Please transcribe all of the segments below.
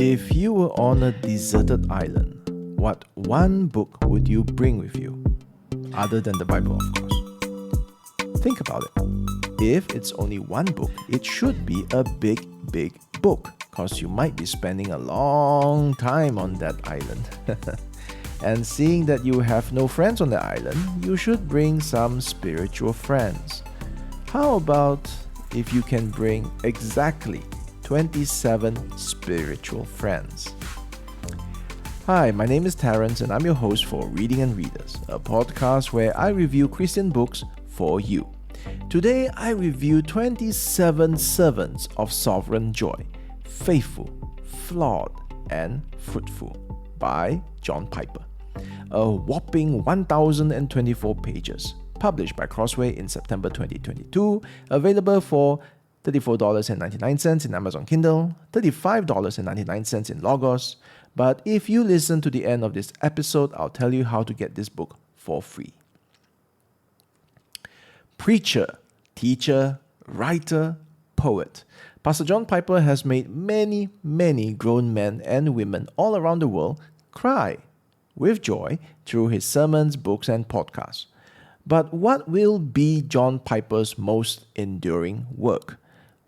If you were on a deserted island, what one book would you bring with you? Other than the Bible, of course. Think about it. If it's only one book, it should be a big book, because you might be spending a long time on that island. And seeing that you have no friends on the island, you should bring some spiritual friends. How about if you can bring exactly 27 spiritual friends? Hi, my name is Terence and I'm your host for Reading and Readers, a podcast where I review Christian books for you. Today I review 27 Servants of Sovereign Joy, Faithful, Flawed, and Fruitful by John Piper. A whopping 1,024 pages, published by Crossway in September 2022, available for $34.99 in Amazon Kindle, $35.99 in Logos. But if you listen to the end of this episode, I'll tell you how to get this book for free. Preacher, teacher, writer, poet. Pastor John Piper has made many grown men and women all around the world cry with joy through his sermons, books, and podcasts. But what will be John Piper's most enduring work?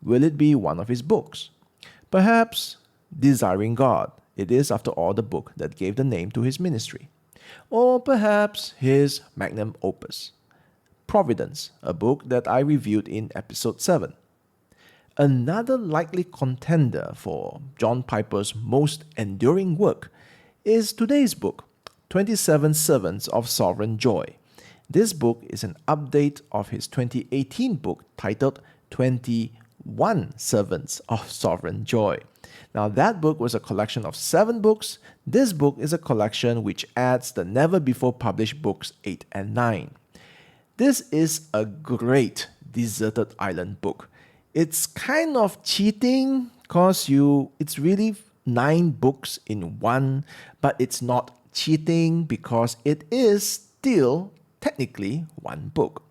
Will it be one of his books? Perhaps Desiring God. It is, after all, the book that gave the name to his ministry. Or perhaps his magnum opus, Providence, a book that I reviewed in episode 7. Another likely contender for John Piper's most enduring work is today's book, 27 Servants of Sovereign Joy. This book is an update of his 2018 book titled 21 Servants of Sovereign Joy. Now, that book was a collection of 7 books. This book is a collection which adds the never-before-published books 8 and 9. This is a great deserted island book. It's kind of cheating because it's really 9 books in one, but it's not cheating because it is still technically one book.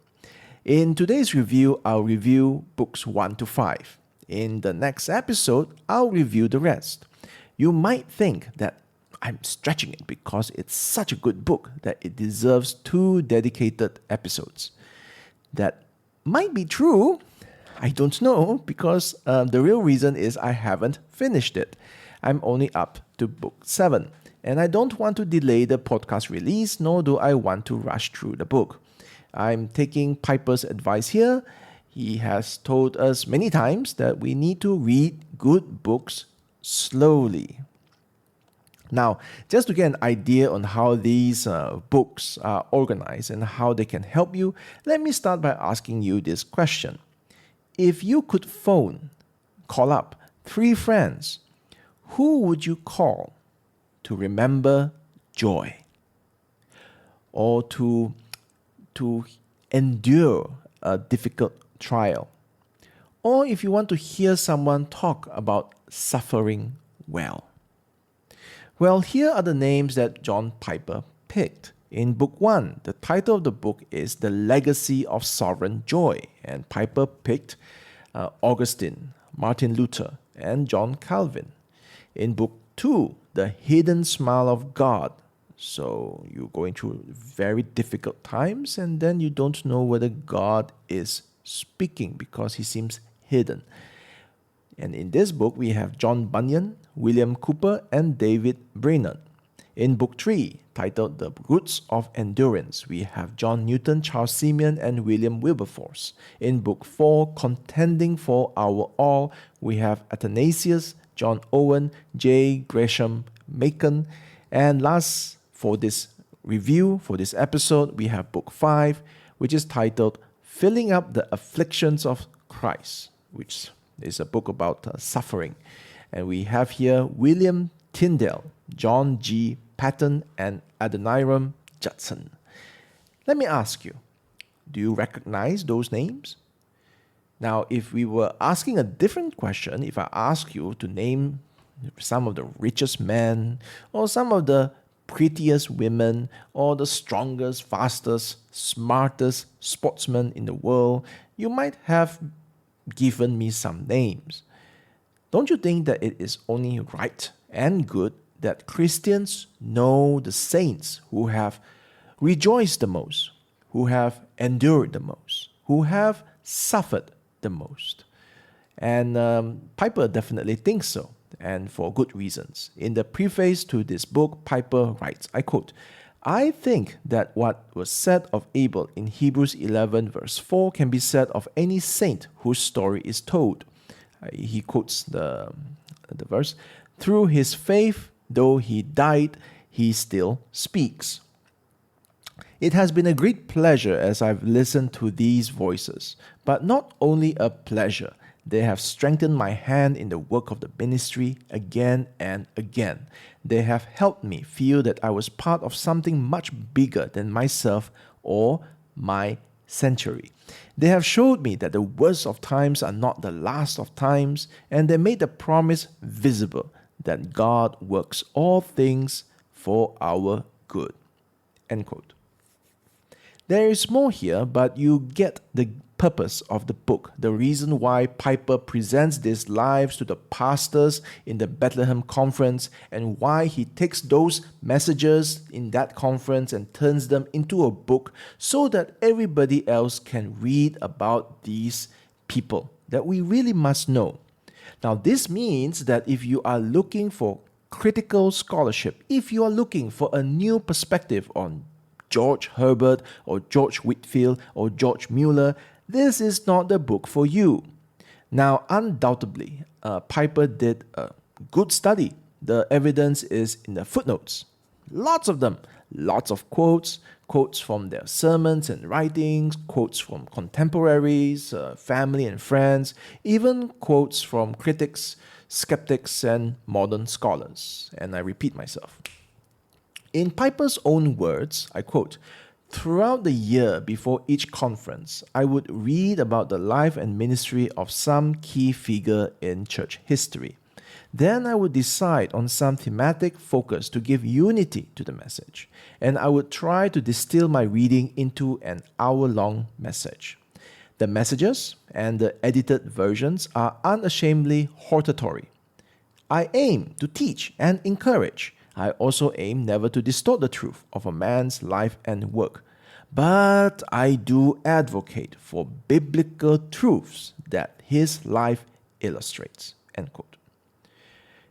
In today's review, I'll review books 1 to 5. In the next episode, I'll review the rest. You might think that I'm stretching it because it's such a good book that it deserves 2 dedicated episodes. That might be true. I don't know, because the real reason is I haven't finished it. I'm only up to book 7. And I don't want to delay the podcast release, nor do I want to rush through the book. I'm taking Piper's advice here. He has told us many times that we need to read good books slowly. Now, just to get an idea on how these books are organized and how they can help you, let me start by asking you this question. If you could call up 3 friends, who would you call to remember joy, or to endure a difficult trial, or if you want to hear someone talk about suffering well? Well, here are the names that John Piper picked. In book 1, the title of the book is The Legacy of Sovereign Joy, and Piper picked Augustine, Martin Luther, and John Calvin. In book 2, The Hidden Smile of God. So you're going through very difficult times and then you don't know whether God is speaking because he seems hidden. And in this book, we have John Bunyan, William Cooper, and David Brainerd. In book 3, titled The Roots of Endurance, we have John Newton, Charles Simeon, and William Wilberforce. In book 4, Contending for Our All, we have Athanasius, John Owen, J. Gresham Machen. And last, for this review, for this episode, we have book 5, which is titled Filling Up the Afflictions of Christ, which is a book about suffering. And we have here William Tyndale, John G. Paton, and Adoniram Judson. Let me ask you, do you recognize those names? Now, if we were asking a different question, if I ask you to name some of the richest men, or some of the prettiest women, or the strongest, fastest, smartest sportsmen in the world, you might have given me some names. Don't you think that it is only right and good that Christians know the saints who have rejoiced the most, who have endured the most, who have suffered the most. And Piper definitely thinks so, and for good reasons. In the preface to this book, Piper writes, I quote, "I think that what was said of Abel in Hebrews 11 verse 4 can be said of any saint whose story is told." He quotes the verse, "Through his faith, though he died, he still speaks." It has been a great pleasure as I've listened to these voices, but not only a pleasure, they have strengthened my hand in the work of the ministry again and again. They have helped me feel that I was part of something much bigger than myself or my century. They have showed me that the worst of times are not the last of times, and they made the promise visible that God works all things for our good. End quote. There is more here, but you get the purpose of the book, the reason why Piper presents these lives to the pastors in the Bethlehem Conference, and why he takes those messages in that conference and turns them into a book so that everybody else can read about these people that we really must know. Now, this means that if you are looking for critical scholarship, if you are looking for a new perspective on George Herbert or George Whitefield or George Mueller, this is not the book for you. Now, undoubtedly, Piper did a good study. The evidence is in the footnotes. Lots of them. Lots of quotes, quotes from their sermons and writings, quotes from contemporaries, family and friends, even quotes from critics, skeptics, and modern scholars. And I repeat myself. In Piper's own words, I quote, "Throughout the year before each conference, I would read about the life and ministry of some key figure in church history. Then I would decide on some thematic focus to give unity to the message, and I would try to distill my reading into an hour-long message. The messages and the edited versions are unashamedly hortatory. I aim to teach and encourage. I also aim never to distort the truth of a man's life and work. But I do advocate for biblical truths that his life illustrates." End quote.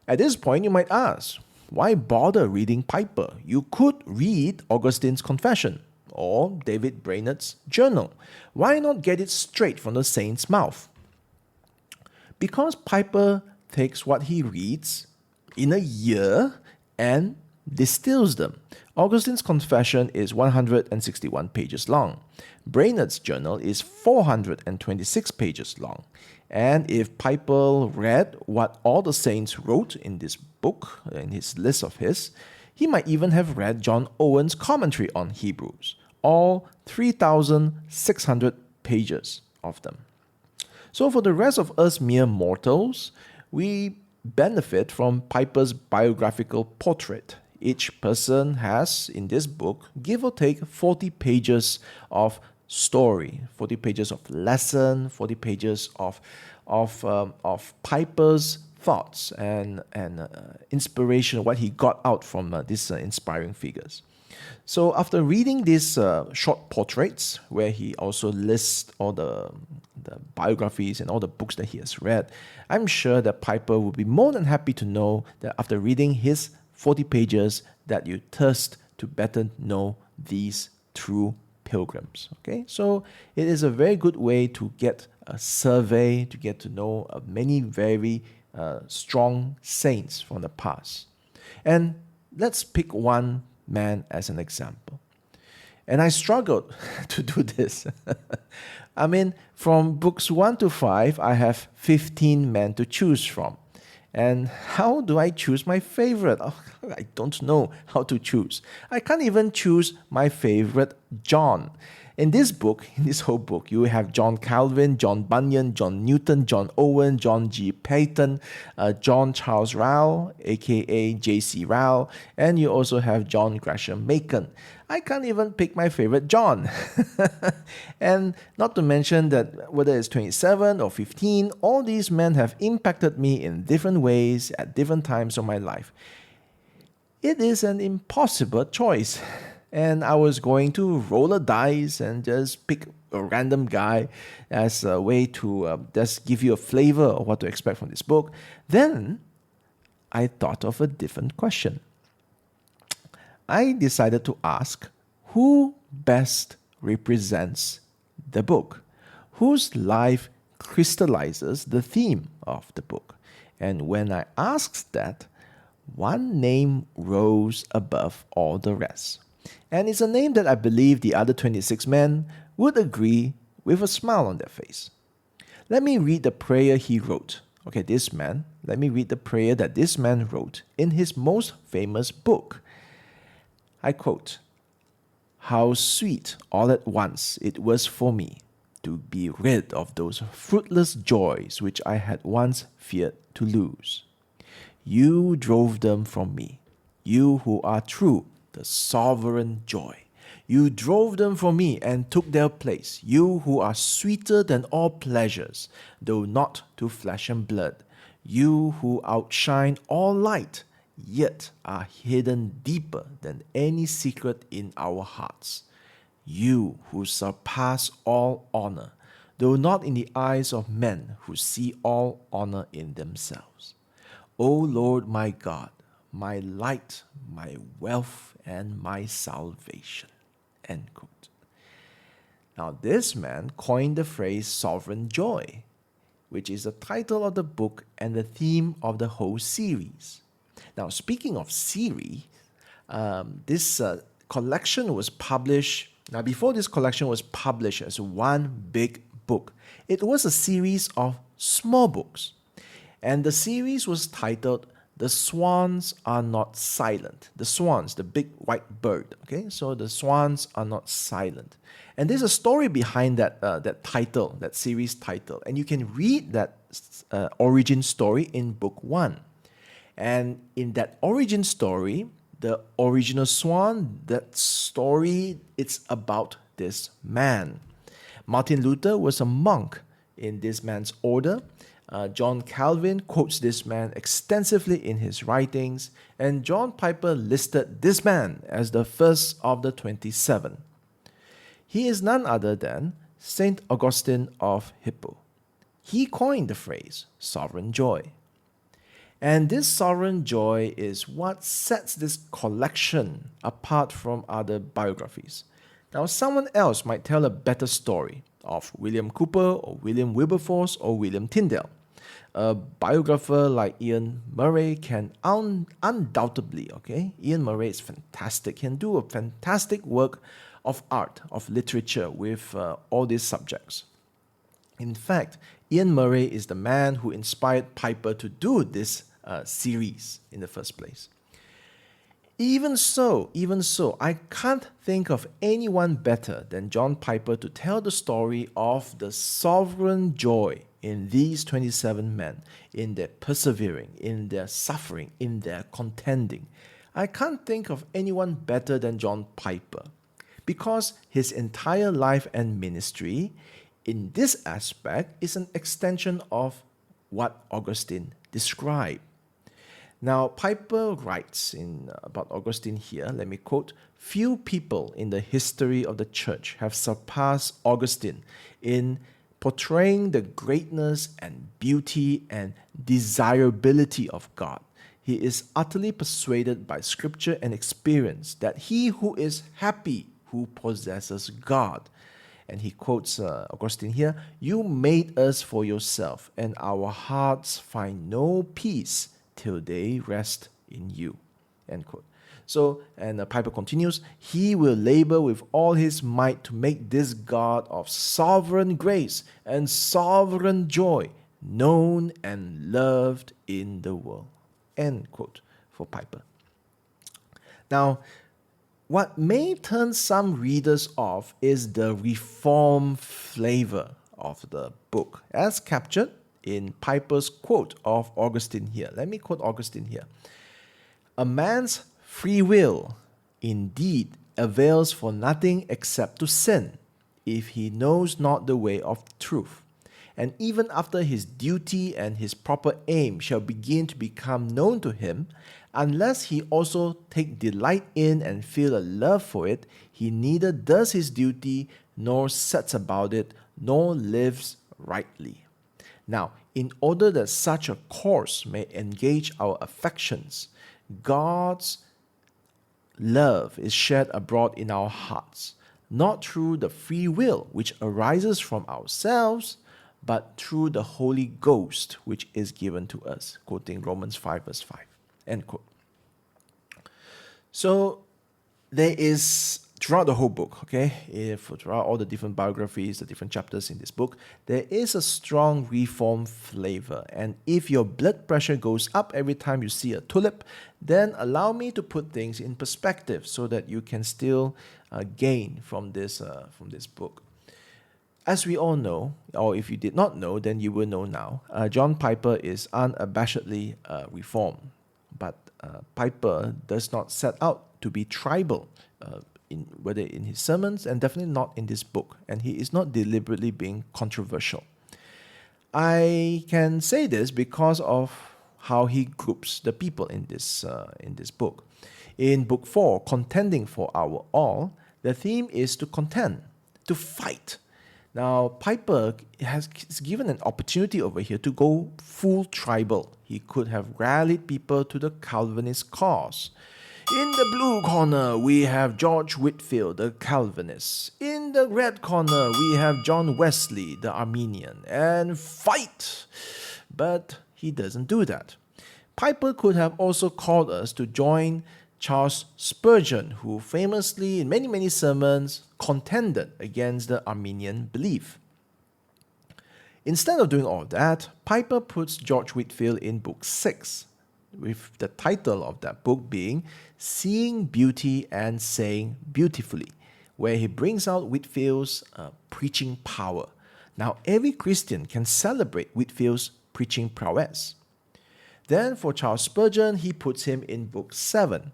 At this point, you might ask, why bother reading Piper? You could read Augustine's Confession or David Brainerd's journal. Why not get it straight from the saint's mouth? Because Piper takes what he reads in a year and distills them. Augustine's Confession is 161 pages long. Brainerd's journal is 426 pages long. And if Piper read what all the saints wrote in this book, in his list of his, he might even have read John Owen's commentary on Hebrews, all 3,600 pages of them. So for the rest of us mere mortals, we benefit from Piper's biographical portrait. Each person has, in this book, give or take 40 pages of story, 40 pages of lesson, 40 pages of Piper's thoughts and inspiration, what he got out from these inspiring figures. So after reading these short portraits, where he also lists all the biographies and all the books that he has read, I'm sure that Piper will be more than happy to know that after reading his 40 pages, that you thirst to better know these true pilgrims. Okay, so it is a very good way to get a survey, to get to know many very strong saints from the past. And let's pick one man as an example. And I struggled to do this. I mean, from books 1 to 5, I have 15 men to choose from. And how do I choose my favorite? Oh, I don't know how to choose. I can't even choose my favorite John. In this book, in this whole book, you have John Calvin, John Bunyan, John Newton, John Owen, John G. Paton, John Charles Rao, aka J.C. Rao, and you also have John Gresham Machen. I can't even pick my favorite John. And not to mention that whether it's 27 or 15, all these men have impacted me in different ways at different times of my life. It is an impossible choice. And I was going to roll a dice and just pick a random guy as a way to just give you a flavor of what to expect from this book. Then I thought of a different question. I decided to ask who best represents the book, whose life crystallizes the theme of the book. And when I asked that, one name rose above all the rest. And it's a name that I believe the other 26 men would agree with a smile on their face. Let me read the prayer he wrote. Let me read the prayer that this man wrote in his most famous book. I quote, "How sweet all at once it was for me to be rid of those fruitless joys which I had once feared to lose. You drove them from me, you who are true, the sovereign joy. You drove them from me and took their place, you who are sweeter than all pleasures, though not to flesh and blood. You who outshine all light, yet are hidden deeper than any secret in our hearts. You who surpass all honor, though not in the eyes of men who see all honor in themselves. O Lord my God, my light, my wealth, and my salvation." End quote. Now, this man coined the phrase sovereign joy, which is the title of the book and the theme of the whole series. Now, speaking of series, this collection was published. Now, before this collection was published as one big book, it was a series of small books. And the series was titled "The Swans Are Not Silent." The swans, the big white bird. Okay, so the swans are not silent. And there's a story behind that title, that series title. And you can read that origin story in book 1. And in that origin story, the original swan, that story, it's about this man. Martin Luther was a monk in this man's order. John Calvin quotes this man extensively in his writings, and John Piper listed this man as the first of the 27. He is none other than St. Augustine of Hippo. He coined the phrase sovereign joy. And this sovereign joy is what sets this collection apart from other biographies. Now, someone else might tell a better story of William Cooper or William Wilberforce or William Tyndale. A biographer like Ian Murray can undoubtedly, Ian Murray is fantastic, can do a fantastic work of art, of literature with all these subjects. In fact, Ian Murray is the man who inspired Piper to do this series in the first place. Even so, I can't think of anyone better than John Piper to tell the story of the sovereign joy in these 27 men, in their persevering, in their suffering, in their contending. I can't think of anyone better than John Piper, because his entire life and ministry in this aspect is an extension of what Augustine described. Now, Piper writes about Augustine here, let me quote, "Few people in the history of the church have surpassed Augustine in portraying the greatness and beauty and desirability of God. He is utterly persuaded by scripture and experience that he who is happy who possesses God." And he quotes Augustine here, "You made us for yourself, and our hearts find no peace till they rest in you." End quote. So, and Piper continues, "He will labor with all his might to make this God of sovereign grace and sovereign joy known and loved in the world." End quote for Piper. Now, What may turn some readers off is the reform flavor of the book, as captured in Piper's quote of Augustine here. Let me quote Augustine here. A man's free will indeed avails for nothing except to sin, if he knows not the way of truth. And even after his duty and his proper aim shall begin to become known to him, unless he also take delight in and feel a love for it, he neither does his duty, nor sets about it, nor lives rightly. Now, in order that such a course may engage our affections, God's love is shed abroad in our hearts, not through the free will which arises from ourselves, but through the Holy Ghost which is given to us. Quoting Romans 5 verse 5. End quote. So there is, throughout the whole book, throughout all the different biographies, the different chapters in this book, there is a strong reform flavor. And if your blood pressure goes up every time you see a tulip, then allow me to put things in perspective so that you can still gain from this book. As we all know, or if you did not know, then you will know now, John Piper is unabashedly reformed. But Piper does not set out to be tribal, whether in his sermons and definitely not in this book. And he is not deliberately being controversial. I can say this because of how he groups the people in this book. In Book 4, Contending for Our All, the theme is to contend, to fight. Now, Piper is given an opportunity over here to go full tribal. He could have rallied people to the Calvinist cause. In the blue corner, we have George Whitefield, the Calvinist. In the red corner, we have John Wesley, the Arminian. And fight! But he doesn't do that. Piper could have also called us to join Charles Spurgeon, who famously, in many, many sermons, contended against the Arminian belief. Instead of doing all that, Piper puts George Whitefield in Book 6, with the title of that book being Seeing Beauty and Saying Beautifully, where he brings out Whitefield's preaching power. Now, every Christian can celebrate Whitefield's preaching prowess. Then for Charles Spurgeon, he puts him in Book 7,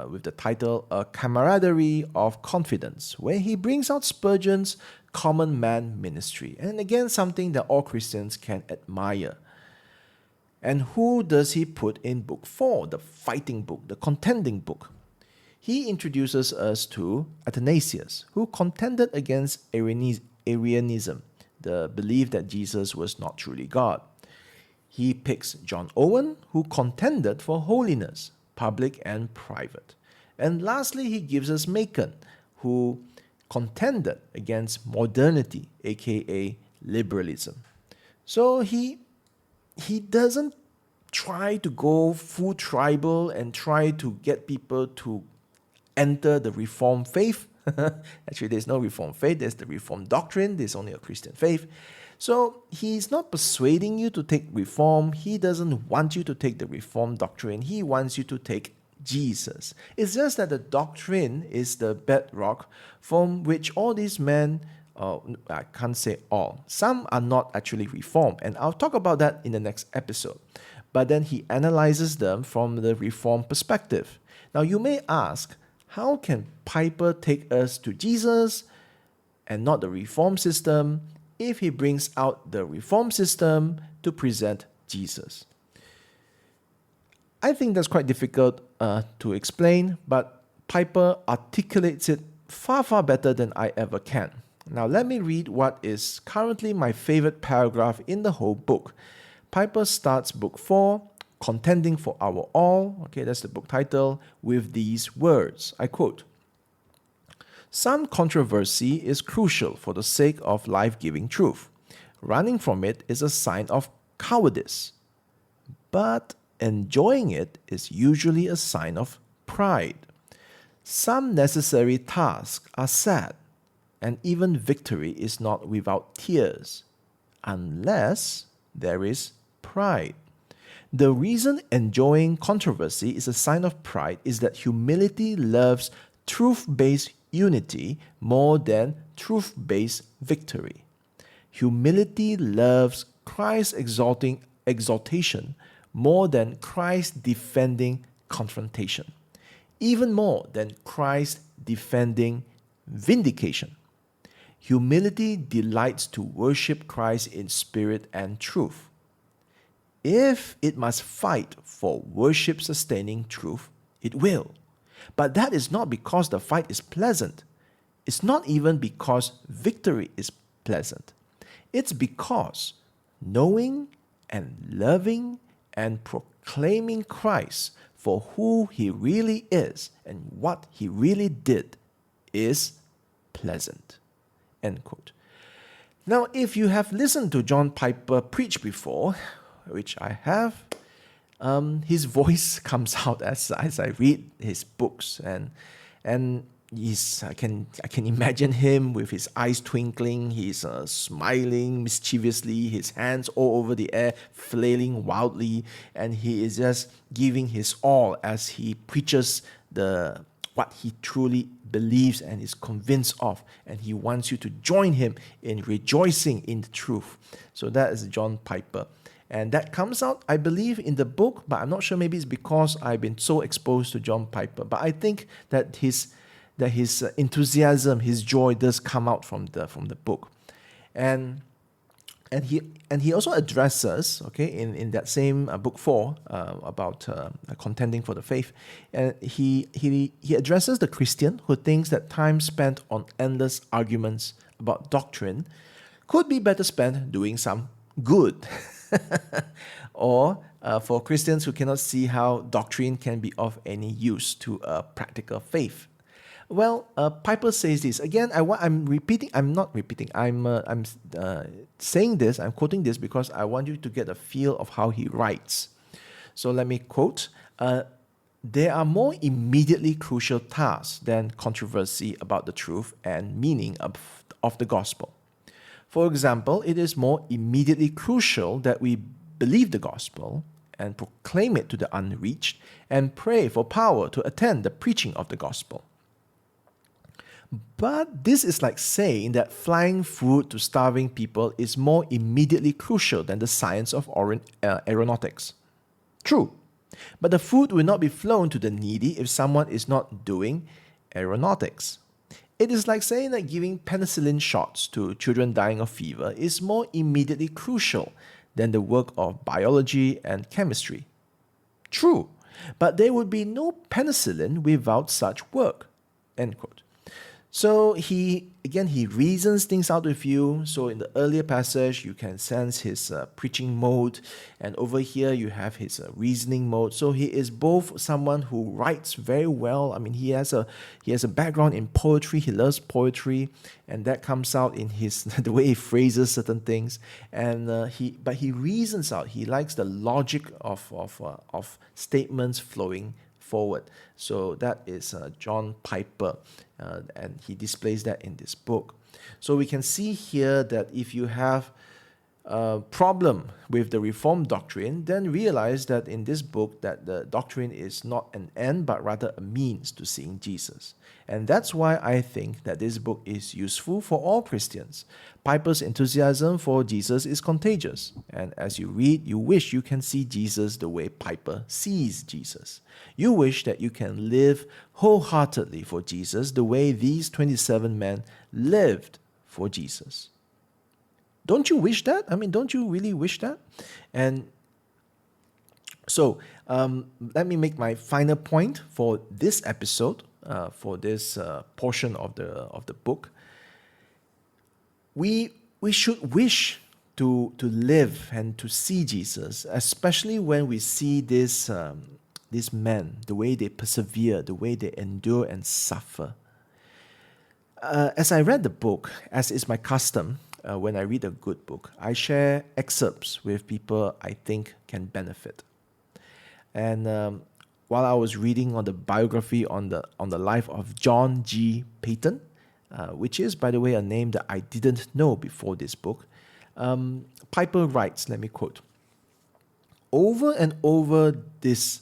with the title A Camaraderie of Confidence, where he brings out Spurgeon's common man ministry, and again something that all Christians can admire. And who does he put in Book 4, the fighting book, the contending book? He introduces us to Athanasius, who contended against Arianism, the belief that Jesus was not truly God. He picks John Owen, who contended for holiness, public and private. And lastly, he gives us Macon, who contended against modernity, aka liberalism. So he doesn't try to go full tribal and try to get people to enter the Reformed faith. Actually, there's no Reformed faith, there's the Reformed doctrine, there's only a Christian faith. So he's not persuading you to take Reform. He doesn't want you to take the Reformed doctrine. He wants you to take Jesus. It's just that the doctrine is the bedrock from which all these men, I can't say all, some are not actually Reformed. And I'll talk about that in the next episode. But then he analyzes them from the Reformed perspective. Now you may ask, how can Piper take us to Jesus and not the Reformed system if he brings out the Reformed system to present Jesus? I think that's quite difficult to explain, but Piper articulates it far, far better than I ever can. Now let me read what is currently my favorite paragraph in the whole book. Piper starts Book 4, Contending for Our All, that's the book title, with these words. I quote, "Some controversy is crucial for the sake of life-giving truth. Running from it is a sign of cowardice. But enjoying it is usually a sign of pride. Some necessary tasks are sad, and even victory is not without tears, unless there is pride. The reason enjoying controversy is a sign of pride is that humility loves truth-based unity more than truth-based victory. Humility loves Christ's exaltation more than Christ's defending confrontation, even more than Christ's defending vindication. Humility delights to worship Christ in spirit and truth. If it must fight for worship sustaining truth, it will. But that is not because the fight is pleasant. It's not even because victory is pleasant. It's because knowing and loving and proclaiming Christ for who he really is and what he really did is pleasant. End quote. Now, if you have listened to John Piper preach before, which I have, his voice comes out as I read his books, and I can imagine him with his eyes twinkling, he's smiling mischievously, his hands all over the air, flailing wildly, and he is just giving his all as he preaches what he truly believes and is convinced of, and he wants you to join him in rejoicing in the truth. So that is John Piper. And that comes out, I believe, in the book, but I'm not sure, maybe it's because I've been so exposed to John Piper. But I think that his enthusiasm, his joy does come out from the book. And he also addresses, okay, in that same book 4 about contending for the faith, and he addresses the Christian who thinks that time spent on endless arguments about doctrine could be better spent doing some good. Or for Christians who cannot see how doctrine can be of any use to a practical faith. Well, Piper says this again. I'm saying this. I'm quoting this because I want you to get a feel of how he writes. So let me quote: "There are more immediately crucial tasks than controversy about the truth and meaning of the gospel. For example, it is more immediately crucial that we believe the gospel and proclaim it to the unreached and pray for power to attend the preaching of the gospel. But this is like saying that flying food to starving people is more immediately crucial than the science of aeronautics. True, but the food will not be flown to the needy if someone is not doing aeronautics. It is like saying that giving penicillin shots to children dying of fever is more immediately crucial than the work of biology and chemistry. True, but there would be no penicillin without such work." End quote. So he reasons things out with you. So in the earlier passage, you can sense his preaching mode, and over here you have his reasoning mode. So he is both someone who writes very well. I mean, he has a background in poetry. He loves poetry, and that comes out in his the way he phrases certain things. And he reasons out. He likes the logic of statements flowing forward. So that is John Piper, and he displays that in this book. So we can see here that if you have a problem with the Reformed doctrine, then realize that in this book that the doctrine is not an end but rather a means to seeing Jesus. And that's why I think that this book is useful for all Christians. Piper's enthusiasm for Jesus is contagious, and as you read, you wish you can see Jesus the way Piper sees Jesus. You wish that you can live wholeheartedly for Jesus the way these 27 men lived for Jesus. Don't you wish that? I mean, don't you really wish that? And so, let me make my final point for this episode, for this portion of the book. We should wish to live and to see Jesus, especially when we see these men, the way they persevere, the way they endure and suffer. As I read the book, as is my custom, when I read a good book, I share excerpts with people I think can benefit. And while I was reading on the biography on the life of John G. Paton, which is, by the way, a name that I didn't know before this book, Piper writes, let me quote: Over and over, this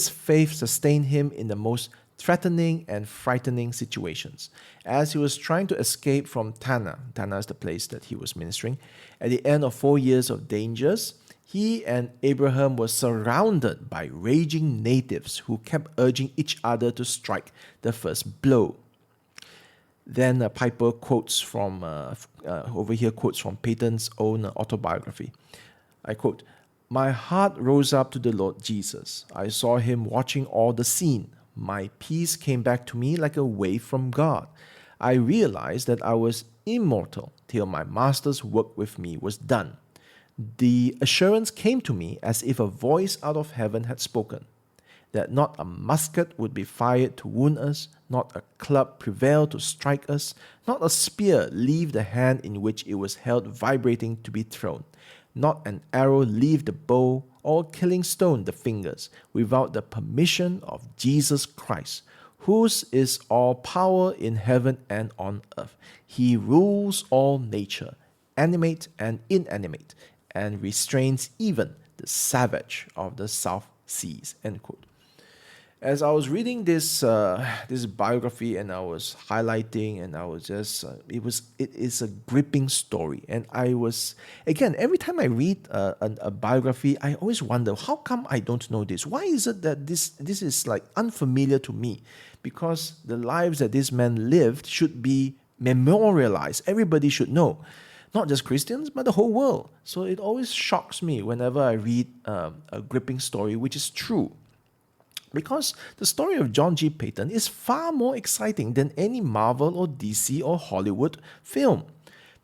faith sustained him in the most threatening and frightening situations. As he was trying to escape from Tanna, Tanna is the place that he was ministering, at the end of 4 years of dangers, he and Abraham were surrounded by raging natives who kept urging each other to strike the first blow. Then Piper quotes from, over here quotes from Peyton's own autobiography. I quote, "My heart rose up to the Lord Jesus. I saw him watching all the scene. My peace came back to me like a wave from God. I realized that I was immortal till my master's work with me was done. The assurance came to me as if a voice out of heaven had spoken, that not a musket would be fired to wound us, not a club prevail to strike us, not a spear leave the hand in which it was held vibrating to be thrown, not an arrow leave the bow, or a killing stone the fingers, without the permission of Jesus Christ, whose is all power in heaven and on earth. He rules all nature, animate and inanimate, and restrains even the savage of the South Seas." End quote. As I was reading this biography, and I was highlighting, and I was just it is a gripping story, and I was, again, every time I read a biography, I always wonder, how come I don't know this? Why is it that this is like unfamiliar to me? Because the lives that this man lived should be memorialized. Everybody should know. Not just Christians, but the whole world. So it always shocks me whenever I read a gripping story, which is true. Because the story of John G. Peyton is far more exciting than any Marvel or DC or Hollywood film.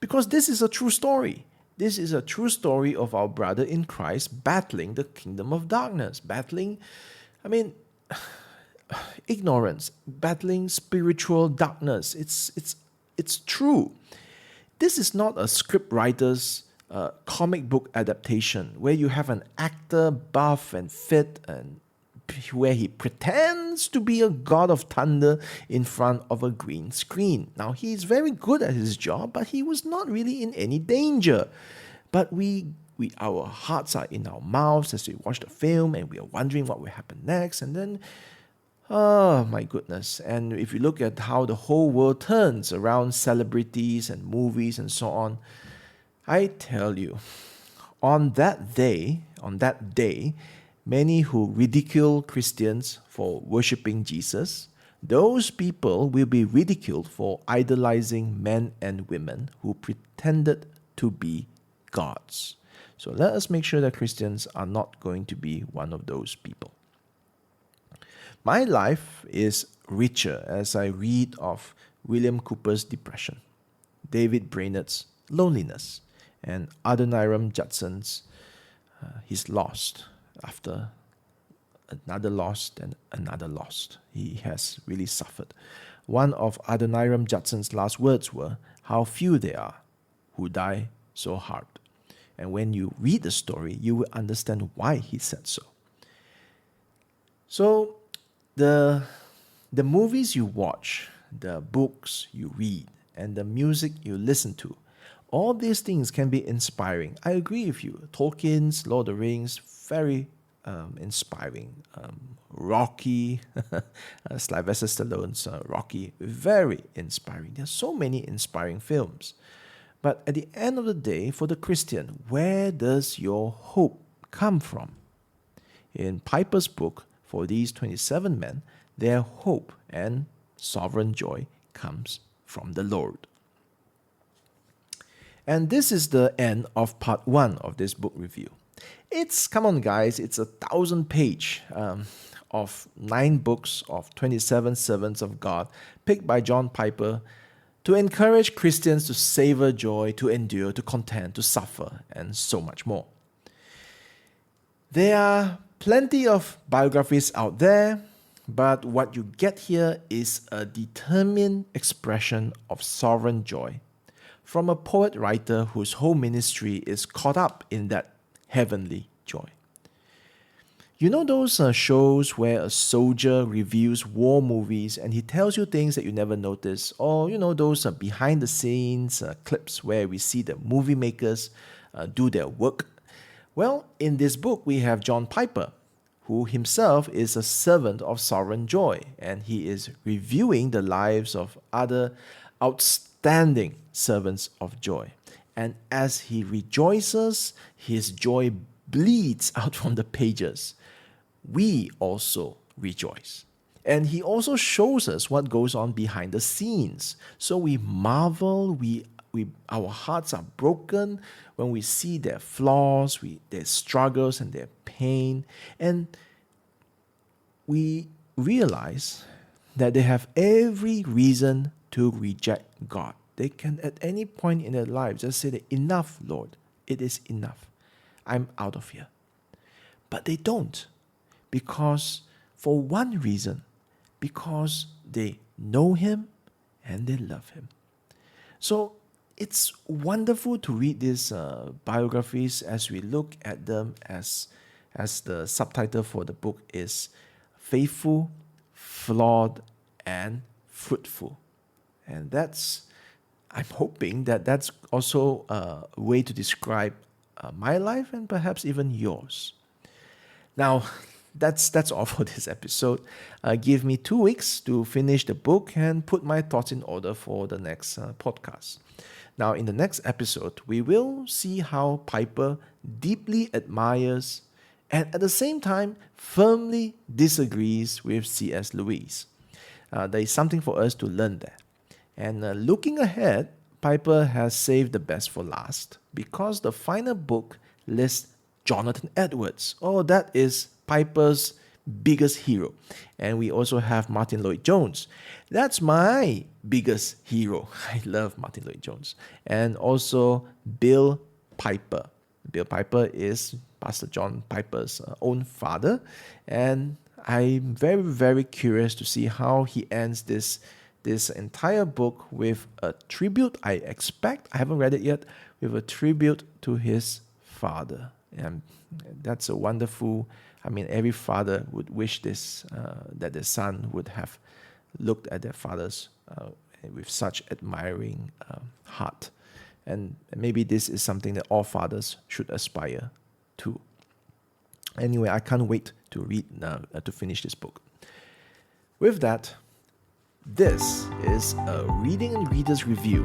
Because this is a true story. This is a true story of our brother in Christ battling the kingdom of darkness, battling, ignorance, battling spiritual darkness. It's true. This is not a script writer's comic book adaptation where you have an actor buff and fit and where he pretends to be a god of thunder in front of a green screen. Now, he is very good at his job, but he was not really in any danger. But our hearts are in our mouths as we watch the film, and we are wondering what will happen next. And then, oh my goodness. And if you look at how the whole world turns around celebrities and movies and so on, I tell you, on that day, many who ridicule Christians for worshipping Jesus, those people will be ridiculed for idolizing men and women who pretended to be gods. So let us make sure that Christians are not going to be one of those people. My life is richer as I read of William Cooper's depression, David Brainerd's loneliness, and Adoniram Judson's his lost after another lost and another lost. He has really suffered. One of Adoniram Judson's last words were, "How few there are who die so hard." And when you read the story, you will understand why he said so. So the movies you watch, the books you read, and the music you listen to, all these things can be inspiring. I agree with you. Tolkien's Lord of the Rings, very inspiring. Rocky, Sylvester Stallone's Rocky, very inspiring. There are so many inspiring films. But at the end of the day, for the Christian, where does your hope come from? In Piper's book, for these 27 men, their hope and sovereign joy comes from the Lord. And this is the end of part 1 of this book review. Come on guys, it's 1,000-page of 9 books of 27 servants of God picked by John Piper to encourage Christians to savor joy, to endure, to contend, to suffer, and so much more. There are plenty of biographies out there, but what you get here is a determined expression of sovereign joy from a poet-writer whose whole ministry is caught up in that heavenly joy. You know those shows where a soldier reviews war movies and he tells you things that you never noticed? Or you know those behind-the-scenes clips where we see the movie makers do their work? Well, in this book we have John Piper, who himself is a servant of sovereign joy, and he is reviewing the lives of other outstanding servants of joy. And as he rejoices, his joy bleeds out from the pages. We also rejoice. And he also shows us what goes on behind the scenes. So we marvel, our hearts are broken when we see their flaws, their struggles and their pain. And we realize that they have every reason to reject God. They can at any point in their lives just say that, enough, Lord, it is enough. I'm out of here. But they don't, because for one reason, because they know Him and they love Him. So it's wonderful to read these biographies as we look at them as the subtitle for the book is Faithful, Flawed, and Fruitful. And I'm hoping that's also a way to describe my life and perhaps even yours. Now, that's all for this episode. Give me 2 weeks to finish the book and put my thoughts in order for the next podcast. Now, in the next episode, we will see how Piper deeply admires and at the same time firmly disagrees with C.S. Lewis. There is something for us to learn there. And looking ahead, Piper has saved the best for last because the final book lists Jonathan Edwards. Oh, that is Piper's biggest hero. And we also have Martin Lloyd-Jones. That's my biggest hero. I love Martin Lloyd-Jones. And also Bill Piper. Bill Piper is Pastor John Piper's own father. And I'm very, very curious to see how he ends this entire book with a tribute, I expect, I haven't read it yet, with a tribute to his father. And that's a wonderful, every father would wish this, that the son would have looked at their fathers with such admiring heart. And maybe this is something that all fathers should aspire to. Anyway, I can't wait to read, to finish this book. With that, this is a Reading and Readers Review,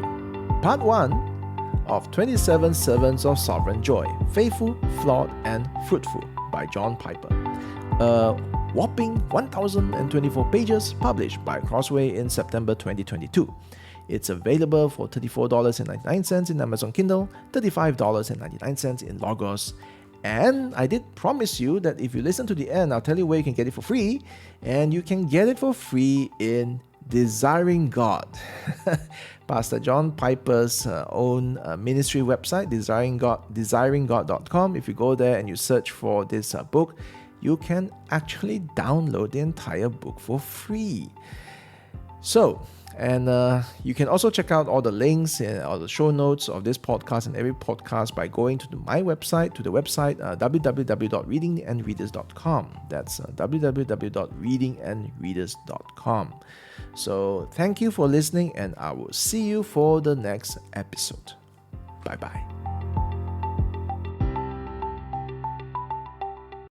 Part 1 of 27 Servants of Sovereign Joy, Faithful, Flawed, and Fruitful by John Piper. A whopping 1,024 pages published by Crossway in September 2022. It's available for $34.99 in Amazon Kindle, $35.99 in Logos. And I did promise you that if you listen to the end, I'll tell you where you can get it for free. And you can get it for free in Desiring God, Pastor John Piper's own ministry website, desiringgod.com. If you go there and you search for this book, you can actually download the entire book for free. So, and you can also check out all the links and all the show notes of this podcast and every podcast by going to my website, www.readingandreaders.com. That's www.readingandreaders.com. So thank you for listening, and I will see you for the next episode. Bye-bye.